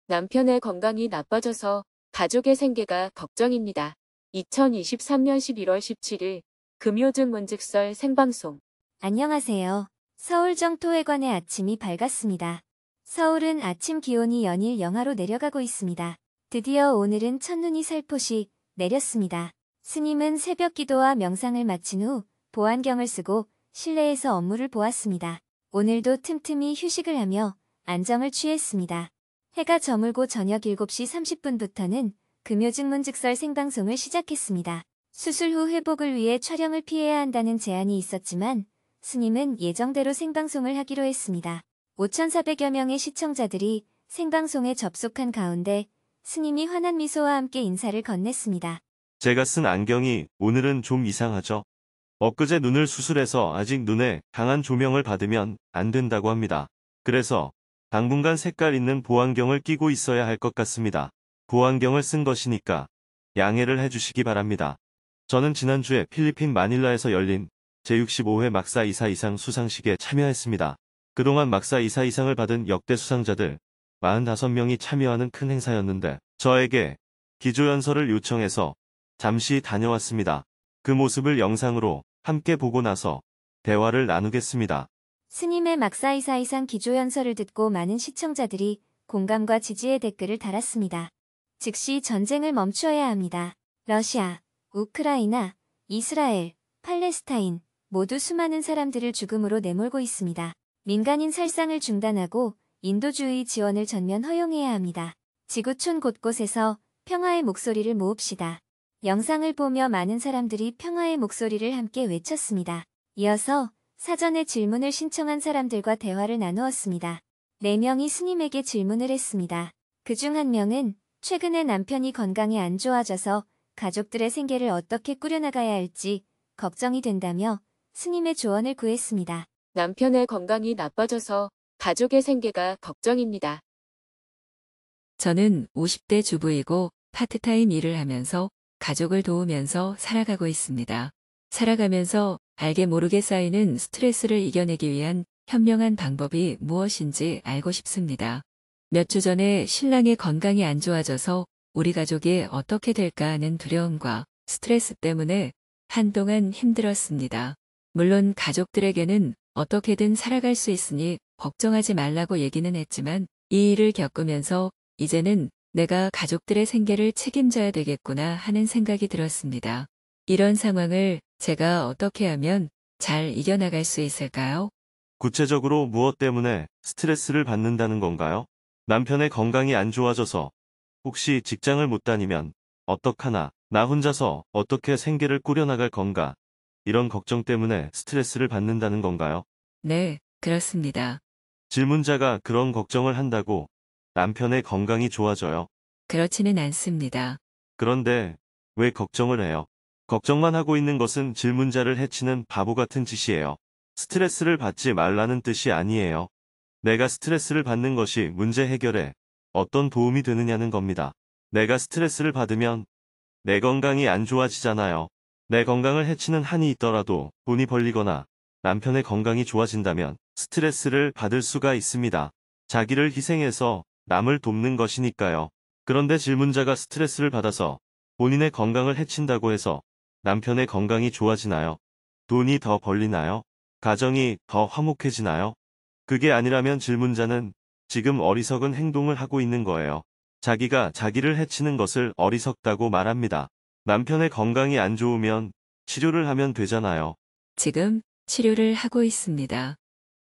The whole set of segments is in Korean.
남편의 건강이 나빠져서 가족의 생계가 걱정입니다. 2023년 11월 17일 금요증문즉설 생방송. 안녕하세요. 서울정토회관의 아침이 밝았습니다. 서울은 아침 기온이 연일 영하로 내려가고 있습니다. 드디어 오늘은 첫눈이 살포시 내렸습니다. 스님은 새벽 기도와 명상을 마친 후 보안경을 쓰고 실내에서 업무를 보았습니다. 오늘도 틈틈이 휴식을 하며 안정을 취했습니다. 해가 저물고 저녁 7시 30분부터는 금요증문즉설 생방송을 시작했습니다. 수술 후 회복을 위해 촬영을 피해야 한다는 제한이 있었지만 스님은 예정대로 생방송을 하기로 했습니다. 5,400여 명의 시청자들이 생방송에 접속한 가운데 스님이 환한 미소와 함께 인사를 건넸습니다. 제가 쓴 안경이 오늘은 좀 이상하죠? 엊그제 눈을 수술해서 아직 눈에 강한 조명을 받으면 안 된다고 합니다. 그래서 당분간 색깔 있는 보안경을 끼고 있어야 할 것 같습니다. 보안경을 쓴 것이니까 양해를 해주시기 바랍니다. 저는 지난주에 필리핀 마닐라에서 열린 제65회 막사 이사 이상 수상식에 참여했습니다. 그동안 막사 이사 이상을 받은 역대 수상자들 45명이 참여하는 큰 행사였는데 저에게 기조연설을 요청해서 잠시 다녀왔습니다. 그 모습을 영상으로 함께 보고 나서 대화를 나누겠습니다. 스님의 막사이사 이상 기조연설을 듣고 많은 시청자들이 공감과 지지의 댓글을 달았습니다. 즉시 전쟁을 멈추어야 합니다. 러시아, 우크라이나, 이스라엘, 팔레스타인 모두 수많은 사람들을 죽음으로 내몰고 있습니다. 민간인 살상을 중단하고 인도주의 지원을 전면 허용해야 합니다. 지구촌 곳곳에서 평화의 목소리를 모읍시다. 영상을 보며 많은 사람들이 평화의 목소리를 함께 외쳤습니다. 이어서 사전에 질문을 신청한 사람들과 대화를 나누었습니다. 4명이 스님에게 질문을 했습니다. 그중 한 명은 최근에 남편이 건강이 안 좋아져서 가족들의 생계를 어떻게 꾸려나가야 할지 걱정이 된다며 스님의 조언을 구했습니다. 남편의 건강이 나빠져서 가족의 생계가 걱정입니다. 저는 50대 주부이고 파트타임 일을 하면서 가족을 도우면서 살아가고 있습니다. 살아가면서 알게 모르게 쌓이는 스트레스를 이겨내기 위한 현명한 방법이 무엇인지 알고 싶습니다. 몇 주 전에 신랑의 건강이 안 좋아져서 우리 가족이 어떻게 될까 하는 두려움과 스트레스 때문에 한동안 힘들었습니다. 물론 가족들에게는 어떻게든 살아갈 수 있으니 걱정하지 말라고 얘기는 했지만 이 일을 겪으면서 이제는 내가 가족들의 생계를 책임져야 되겠구나 하는 생각이 들었습니다. 이런 상황을 제가 어떻게 하면 잘 이겨나갈 수 있을까요? 구체적으로 무엇 때문에 스트레스를 받는다는 건가요? 남편의 건강이 안 좋아져서 혹시 직장을 못 다니면 어떡하나, 나 혼자서 어떻게 생계를 꾸려나갈 건가, 이런 걱정 때문에 스트레스를 받는다는 건가요? 네, 그렇습니다. 질문자가 그런 걱정을 한다고 남편의 건강이 좋아져요? 그렇지는 않습니다. 그런데 왜 걱정을 해요? 걱정만 하고 있는 것은 질문자를 해치는 바보 같은 짓이에요. 스트레스를 받지 말라는 뜻이 아니에요. 내가 스트레스를 받는 것이 문제 해결에 어떤 도움이 되느냐는 겁니다. 내가 스트레스를 받으면 내 건강이 안 좋아지잖아요. 내 건강을 해치는 한이 있더라도 돈이 벌리거나 남편의 건강이 좋아진다면 스트레스를 받을 수가 있습니다. 자기를 희생해서 남을 돕는 것이니까요. 그런데 질문자가 스트레스를 받아서 본인의 건강을 해친다고 해서 남편의 건강이 좋아지나요? 돈이 더 벌리나요? 가정이 더 화목해지나요? 그게 아니라면 질문자는 지금 어리석은 행동을 하고 있는 거예요. 자기가 자기를 해치는 것을 어리석다고 말합니다. 남편의 건강이 안 좋으면 치료를 하면 되잖아요. 지금 치료를 하고 있습니다.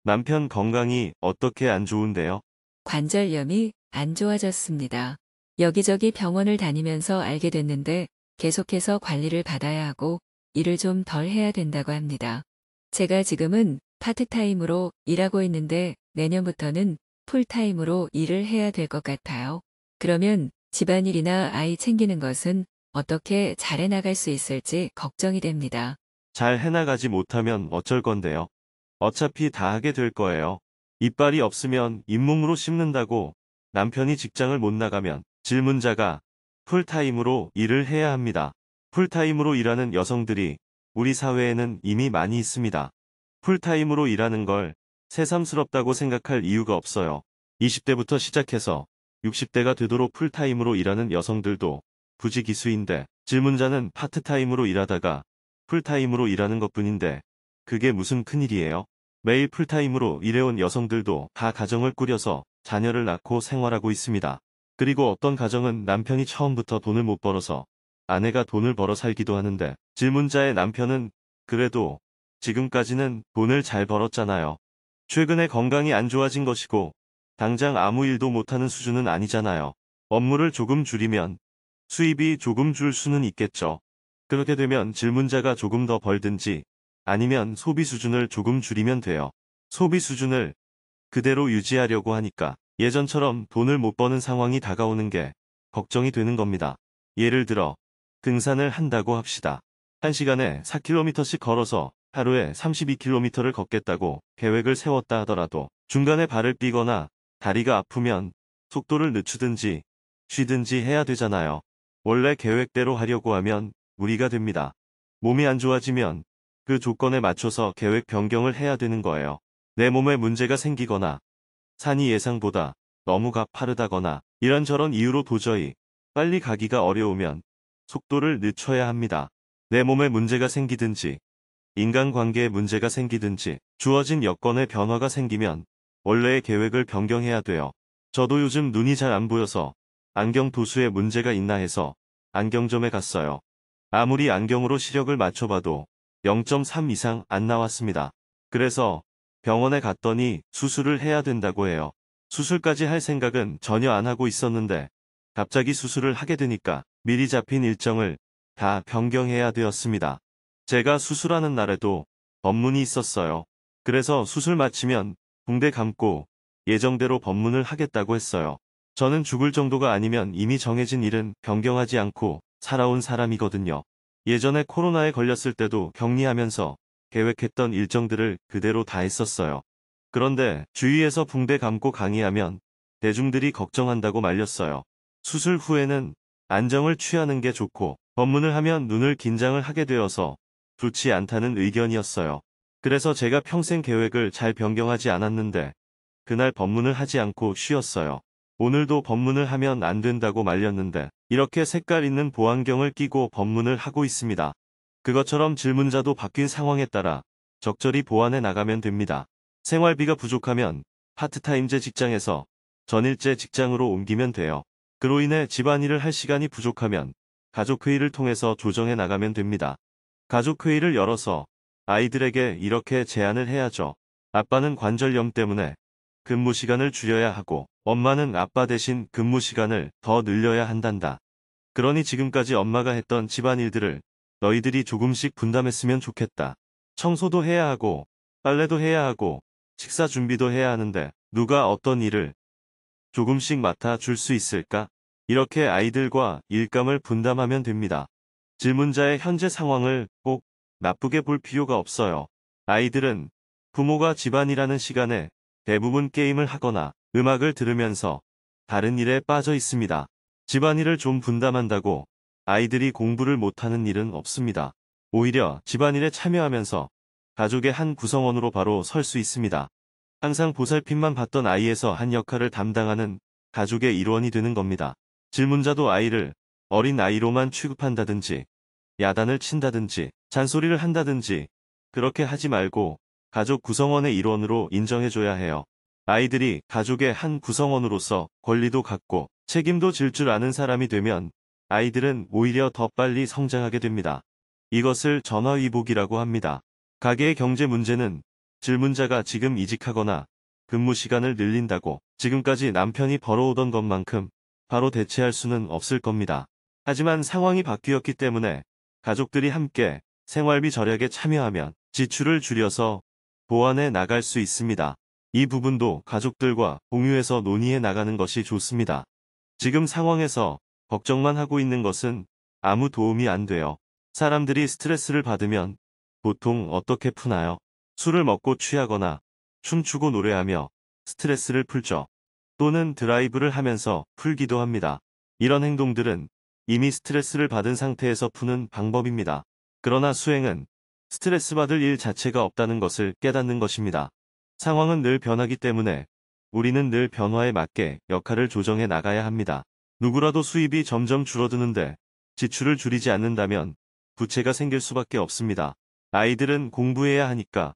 남편 건강이 어떻게 안 좋은데요? 관절염이 안 좋아졌습니다. 여기저기 병원을 다니면서 알게 됐는데 계속해서 관리를 받아야 하고 일을 좀 덜 해야 된다고 합니다. 제가 지금은 파트타임으로 일하고 있는데 내년부터는 풀타임으로 일을 해야 될 것 같아요. 그러면 집안일이나 아이 챙기는 것은 어떻게 잘 해나갈 수 있을지 걱정이 됩니다. 잘 해나가지 못하면 어쩔 건데요. 어차피 다 하게 될 거예요. 이빨이 없으면 잇몸으로 씹는다고 남편이 직장을 못 나가면 질문자가 풀타임으로 일을 해야 합니다. 풀타임으로 일하는 여성들이 우리 사회에는 이미 많이 있습니다. 풀타임으로 일하는 걸 새삼스럽다고 생각할 이유가 없어요. 20대부터 시작해서 60대가 되도록 풀타임으로 일하는 여성들도 부지기수인데 질문자는 파트타임으로 일하다가 풀타임으로 일하는 것뿐인데 그게 무슨 큰일이에요? 매일 풀타임으로 일해온 여성들도 다 가정을 꾸려서 자녀를 낳고 생활하고 있습니다. 그리고 어떤 가정은 남편이 처음부터 돈을 못 벌어서 아내가 돈을 벌어 살기도 하는데 질문자의 남편은 그래도 지금까지는 돈을 잘 벌었잖아요. 최근에 건강이 안 좋아진 것이고 당장 아무 일도 못하는 수준은 아니잖아요. 업무를 조금 줄이면 수입이 조금 줄 수는 있겠죠. 그렇게 되면 질문자가 조금 더 벌든지 아니면 소비 수준을 조금 줄이면 돼요. 소비 수준을 그대로 유지하려고 하니까 예전처럼 돈을 못 버는 상황이 다가오는 게 걱정이 되는 겁니다. 예를 들어 등산을 한다고 합시다. 1시간에 4km씩 걸어서 하루에 32km를 걷겠다고 계획을 세웠다 하더라도 중간에 발을 삐거나 다리가 아프면 속도를 늦추든지 쉬든지 해야 되잖아요. 원래 계획대로 하려고 하면 무리가 됩니다. 몸이 안 좋아지면 그 조건에 맞춰서 계획 변경을 해야 되는 거예요. 내 몸에 문제가 생기거나 산이 예상보다 너무 가파르다거나 이런저런 이유로 도저히 빨리 가기가 어려우면 속도를 늦춰야 합니다. 내 몸에 문제가 생기든지 인간관계에 문제가 생기든지 주어진 여건에 변화가 생기면 원래의 계획을 변경해야 돼요. 저도 요즘 눈이 잘 안 보여서 안경 도수에 문제가 있나 해서 안경점에 갔어요. 아무리 안경으로 시력을 맞춰봐도 0.3 이상 안 나왔습니다. 그래서 병원에 갔더니 수술을 해야 된다고 해요. 수술까지 할 생각은 전혀 안 하고 있었는데 갑자기 수술을 하게 되니까 미리 잡힌 일정을 다 변경해야 되었습니다. 제가 수술하는 날에도 법문이 있었어요. 그래서 수술 마치면 붕대 감고 예정대로 법문을 하겠다고 했어요. 저는 죽을 정도가 아니면 이미 정해진 일은 변경하지 않고 살아온 사람이거든요. 예전에 코로나에 걸렸을 때도 격리하면서 계획했던 일정들을 그대로 다 했었어요. 그런데 주위에서 붕대 감고 강의하면 대중들이 걱정한다고 말렸어요. 수술 후에는 안정을 취하는 게 좋고 법문을 하면 눈을 긴장을 하게 되어서 좋지 않다는 의견이었어요. 그래서 제가 평생 계획을 잘 변경하지 않았는데 그날 법문을 하지 않고 쉬었어요. 오늘도 법문을 하면 안 된다고 말렸는데 이렇게 색깔 있는 보안경을 끼고 법문을 하고 있습니다. 그것처럼 질문자도 바뀐 상황에 따라 적절히 보완해 나가면 됩니다. 생활비가 부족하면 파트타임제 직장에서 전일제 직장으로 옮기면 돼요. 그로 인해 집안일을 할 시간이 부족하면 가족회의를 통해서 조정해 나가면 됩니다. 가족회의를 열어서 아이들에게 이렇게 제안을 해야죠. 아빠는 관절염 때문에 근무 시간을 줄여야 하고 엄마는 아빠 대신 근무 시간을 더 늘려야 한단다. 그러니 지금까지 엄마가 했던 집안일들을 너희들이 조금씩 분담했으면 좋겠다. 청소도 해야 하고 빨래도 해야 하고 식사 준비도 해야 하는데 누가 어떤 일을 조금씩 맡아 줄 수 있을까? 이렇게 아이들과 일감을 분담하면 됩니다. 질문자의 현재 상황을 꼭 나쁘게 볼 필요가 없어요. 아이들은 부모가 집안일하는 시간에 대부분 게임을 하거나 음악을 들으면서 다른 일에 빠져 있습니다. 집안일을 좀 분담한다고 아이들이 공부를 못하는 일은 없습니다. 오히려 집안일에 참여하면서 가족의 한 구성원으로 바로 설 수 있습니다. 항상 보살핌만 받던 아이에서 한 역할을 담당하는 가족의 일원이 되는 겁니다. 질문자도 아이를 어린 아이로만 취급한다든지 야단을 친다든지 잔소리를 한다든지 그렇게 하지 말고 가족 구성원의 일원으로 인정해줘야 해요. 아이들이 가족의 한 구성원으로서 권리도 갖고 책임도 질 줄 아는 사람이 되면 아이들은 오히려 더 빨리 성장하게 됩니다. 이것을 전화위복이라고 합니다. 가계의 경제 문제는 질문자가 지금 이직하거나 근무 시간을 늘린다고 지금까지 남편이 벌어오던 것만큼 바로 대체할 수는 없을 겁니다. 하지만 상황이 바뀌었기 때문에 가족들이 함께 생활비 절약에 참여하면 지출을 줄여서 보완해 나갈 수 있습니다. 이 부분도 가족들과 공유해서 논의해 나가는 것이 좋습니다. 지금 상황에서 걱정만 하고 있는 것은 아무 도움이 안 돼요. 사람들이 스트레스를 받으면 보통 어떻게 푸나요? 술을 먹고 취하거나 춤추고 노래하며 스트레스를 풀죠. 또는 드라이브를 하면서 풀기도 합니다. 이런 행동들은 이미 스트레스를 받은 상태에서 푸는 방법입니다. 그러나 수행은 스트레스 받을 일 자체가 없다는 것을 깨닫는 것입니다. 상황은 늘 변하기 때문에 우리는 늘 변화에 맞게 역할을 조정해 나가야 합니다. 누구라도 수입이 점점 줄어드는데 지출을 줄이지 않는다면 부채가 생길 수밖에 없습니다. 아이들은 공부해야 하니까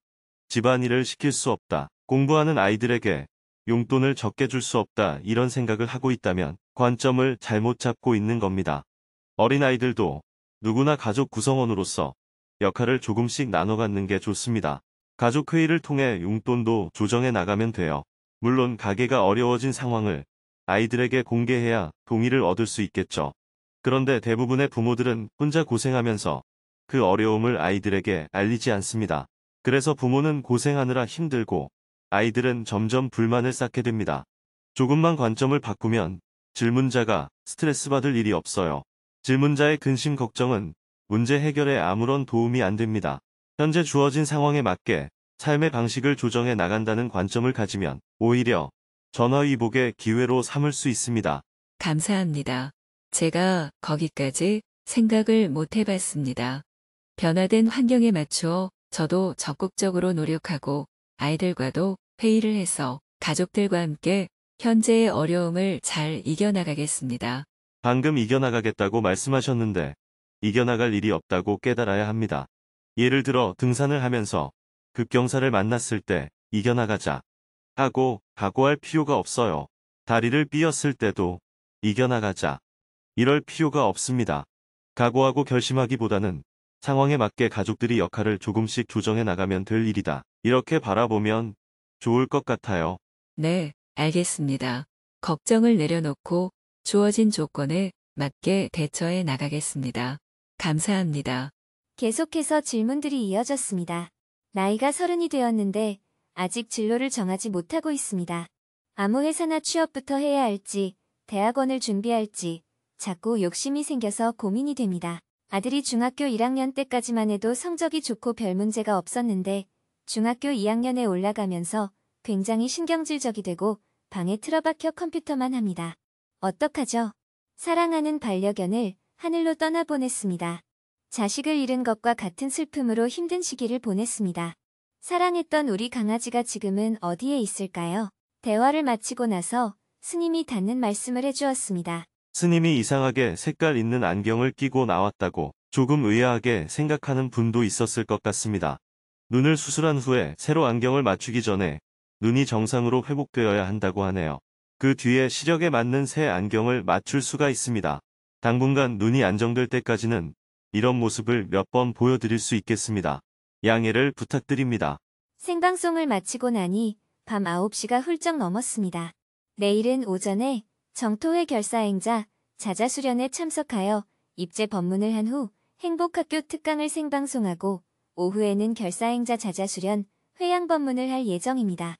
집안일을 시킬 수 없다. 공부하는 아이들에게 용돈을 적게 줄 수 없다. 이런 생각을 하고 있다면 관점을 잘못 잡고 있는 겁니다. 어린아이들도 누구나 가족 구성원으로서 역할을 조금씩 나눠 갖는 게 좋습니다. 가족회의를 통해 용돈도 조정해 나가면 돼요. 물론 가계가 어려워진 상황을 아이들에게 공개해야 동의를 얻을 수 있겠죠. 그런데 대부분의 부모들은 혼자 고생하면서 그 어려움을 아이들에게 알리지 않습니다. 그래서 부모는 고생하느라 힘들고 아이들은 점점 불만을 쌓게 됩니다. 조금만 관점을 바꾸면 질문자가 스트레스 받을 일이 없어요. 질문자의 근심 걱정은 문제 해결에 아무런 도움이 안 됩니다. 현재 주어진 상황에 맞게 삶의 방식을 조정해 나간다는 관점을 가지면 오히려 전화위복의 기회로 삼을 수 있습니다. 감사합니다. 제가 거기까지 생각을 못 해봤습니다. 변화된 환경에 맞추어 저도 적극적으로 노력하고 아이들과도 회의를 해서 가족들과 함께 현재의 어려움을 잘 이겨나가겠습니다. 방금 이겨나가겠다고 말씀하셨는데 이겨나갈 일이 없다고 깨달아야 합니다. 예를 들어 등산을 하면서 급경사를 만났을 때 이겨나가자 하고 각오할 필요가 없어요. 다리를 삐었을 때도 이겨나가자 이럴 필요가 없습니다. 각오하고 결심하기보다는 상황에 맞게 가족들이 역할을 조금씩 조정해 나가면 될 일이다. 이렇게 바라보면 좋을 것 같아요. 네, 알겠습니다. 걱정을 내려놓고 주어진 조건에 맞게 대처해 나가겠습니다. 감사합니다. 계속해서 질문들이 이어졌습니다. 나이가 30이 되었는데 아직 진로를 정하지 못하고 있습니다. 아무 회사나 취업부터 해야 할지, 대학원을 준비할지 자꾸 욕심이 생겨서 고민이 됩니다. 아들이 중학교 1학년 때까지만 해도 성적이 좋고 별 문제가 없었는데 중학교 2학년에 올라가면서 굉장히 신경질적이 되고 방에 틀어박혀 컴퓨터만 합니다. 어떡하죠? 사랑하는 반려견을 하늘로 떠나보냈습니다. 자식을 잃은 것과 같은 슬픔으로 힘든 시기를 보냈습니다. 사랑했던 우리 강아지가 지금은 어디에 있을까요? 대화를 마치고 나서 스님이 닿는 말씀을 해주었습니다. 스님이 이상하게 색깔 있는 안경을 끼고 나왔다고 조금 의아하게 생각하는 분도 있었을 것 같습니다. 눈을 수술한 후에 새로 안경을 맞추기 전에 눈이 정상으로 회복되어야 한다고 하네요. 그 뒤에 시력에 맞는 새 안경을 맞출 수가 있습니다. 당분간 눈이 안정될 때까지는 이런 모습을 몇 번 보여드릴 수 있겠습니다. 양해를 부탁드립니다. 생방송을 마치고 나니 밤 9시가 훌쩍 넘었습니다. 내일은 오전에 정토회 결사행자 자자수련에 참석하여 입제 법문을 한 후 행복학교 특강을 생방송하고 오후에는 결사행자 자자수련 회양 법문을 할 예정입니다.